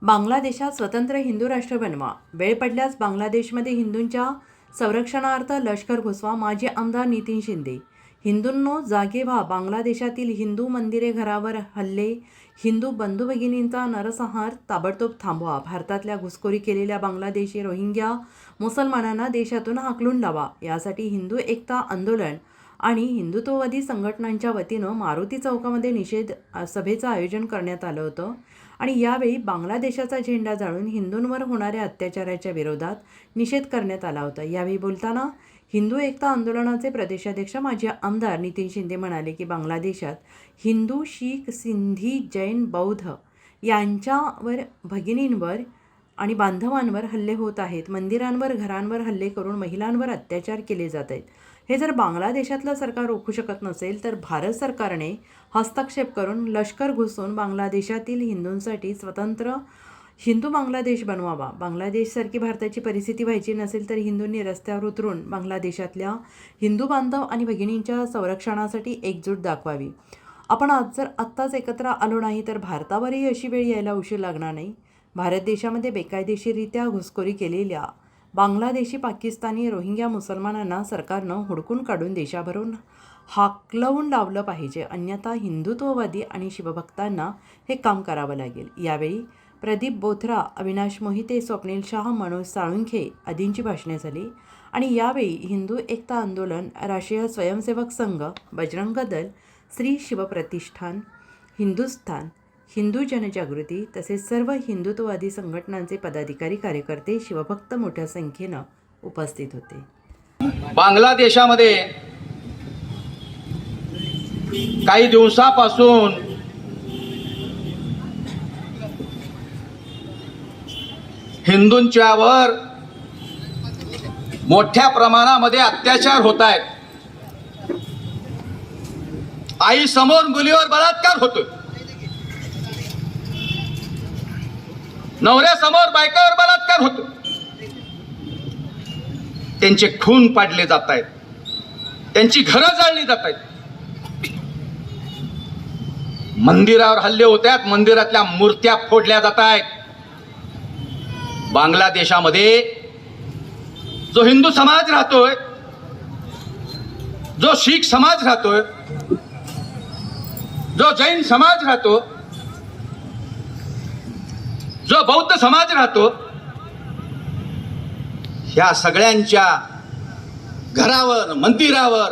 बांगलादेशात स्वतंत्र हिंदू राष्ट्र बनवा, वेळ पडल्यास बांगलादेशमध्ये हिंदूंच्या संरक्षणार्थ लष्कर घुसवा. माजी आमदार नितीन शिंदे. हिंदूंनो जागे व्हा, बांगलादेशातील हिंदू मंदिरे, घरावर हल्ले, हिंदू बंधू भगिनींचा नरसंहार ताबडतोब थांबवा. भारतातल्या घुसखोरी केलेल्या बांगलादेशी रोहिंग्या मुसलमानांना देशातून हाकलून लावा. यासाठी हिंदू एकता आंदोलन आणि हिंदुत्ववादी संघटनांच्या वतीनं मारुती चौकामध्ये निषेध सभेचं आयोजन करण्यात आलं होतं आणि यावेळी बांगलादेशाचा झेंडा जाळून हिंदूंवर होणाऱ्या अत्याचाराच्या विरोधात निषेध करण्यात आला होता. यावेळी बोलताना हिंदू एकता आंदोलनाचे प्रदेशाध्यक्ष माजी आमदार नितीन शिंदे म्हणाले की बांगलादेशात हिंदू, शीख, सिंधी, जैन, बौद्ध यांच्यावर, भगिनींवर आणि बांधवांवर हल्ले होत आहेत. मंदिरांवर, घरांवर हल्ले करून महिलांवर अत्याचार केले जात आहेत. हे जर बांगलादेशातलं सरकार रोखू शकत नसेल तर भारत सरकारने हस्तक्षेप करून लष्कर घुसून बांगलादेशातील हिंदूंसाठी स्वतंत्र हिंदू बांगलादेश बनवावा. बांगलादेशसारखी भारताची परिस्थिती व्हायची नसेल तर हिंदूंनी रस्त्यावर उतरून बांगलादेशातल्या हिंदू बांधव आणि भगिनींच्या संरक्षणासाठी एकजूट दाखवावी. आपण जर आत्ताच एकत्र आलो नाही तर भारतावरही अशी वेळ यायला उशीर लागणार नाही. भारत देशामध्ये बेकायदेशीररित्या घुसखोरी केलेल्या बांगलादेशी, पाकिस्तानी, रोहिंग्या मुसलमानांना सरकारनं हुडकून काढून देशाभरून हाकलवून लावलं पाहिजे. अन्यथा हिंदुत्ववादी आणि शिवभक्तांना हे काम करावं लागेल. यावेळी प्रदीप बोथरा, अविनाश मोहिते, स्वप्नील शाह, मनोज साळुंखे आदींची भाषणे झाली आणि यावेळी हिंदू एकता आंदोलन, राष्ट्रीय स्वयंसेवक संघ, बजरंग दल, श्री शिवप्रतिष्ठान, हिंदुस्थान, हिंदू जनजागृती तसेच सर्व हिंदुत्ववादी संघटनांचे पदाधिकारी, कार्यकर्ते, शिवभक्त मोठ्या संख्येनं उपस्थित होते. बांगलादेशामध्ये काही दिवसापासून हिंदूंच्यावर मोठ्या प्रमाणामध्ये अत्याचार होत आहेत. आई समोर मुलीवर बलात्कार होतोय, नवऱ्यासमोर बायकावर बलात्कार होतो, त्यांचे खून पाडले जात आहेत, त्यांची घरं जाळली जात आहेत, मंदिरावर हल्ले होत आहेत, मंदिरातल्या मूर्त्या फोडल्या जात आहेत. बांगलादेशामध्ये जो हिंदू समाज राहतोय, जो शीख समाज राहतोय, जो जैन समाज राहतो, जो बौद्ध समाज राहतो, ह्या सगळ्यांच्या घरावर, मंदिरावर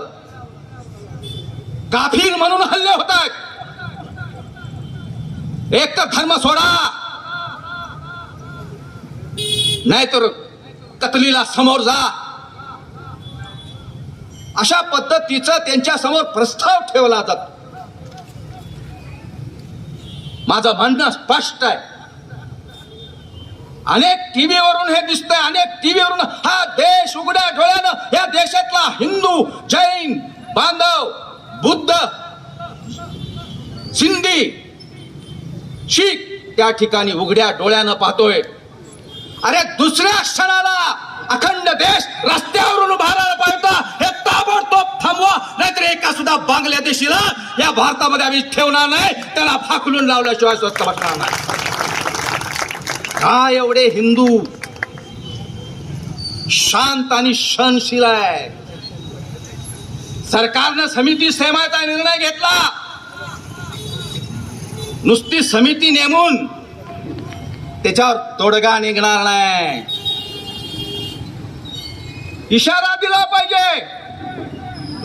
काफिर म्हणून हल्ले होतात. एक तर धर्म सोडा, नाहीतर कतलीला समोर जा, अशा पद्धतीचा त्यांच्या समोर प्रस्ताव ठेवला जातो. माझं म्हणणं स्पष्ट आहे. अनेक टीव्हीवरून हे दिसतंय, अनेक टीव्हीवरून हा देश उघड्या डोळ्यानं या देशातला हिंदू, जैन, बांधव, बुद्ध, सिंधी, शीख त्या ठिकाणी उघड्या डोळ्यानं पाहतोय. अरे दुसऱ्या क्षणाला अखंड देश रस्त्यावरून उभा राहिला पाहिजे. हे ताबडतोब थांबवा, नाहीतर एका सुद्धा बांगलादेशीला या भारतामध्ये आम्ही ठेवणार नाही, त्याला फाकलून लावल्याशिवाय स्वस्त बसणार नाही. काय एवढे हिंदू शांत आणि सहनशील आहे. सरकारनं समिती नेमायचा निर्णय घेतला. नुसती समिती नेमून त्याच्यावर तोडगा निघणार नाही. इशारा दिला पाहिजे.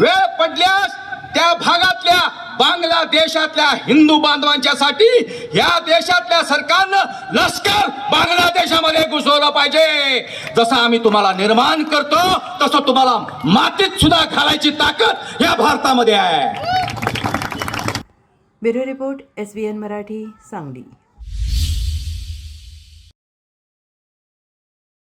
वेळ पडल्यास त्या भागातल्या बांगलादेशातल्या हिंदू बांधवांच्यासाठी या देशातल्या सरकारनं लष्कर बांगलादेशामध्ये घुसवलं पाहिजे. जसं आम्ही तुम्हाला निर्माण करतो तसं तुम्हाला मातीत सुद्धा घालायची ताकद या भारतामध्ये आहे. Bureau report, SBN Marathi, Sangli.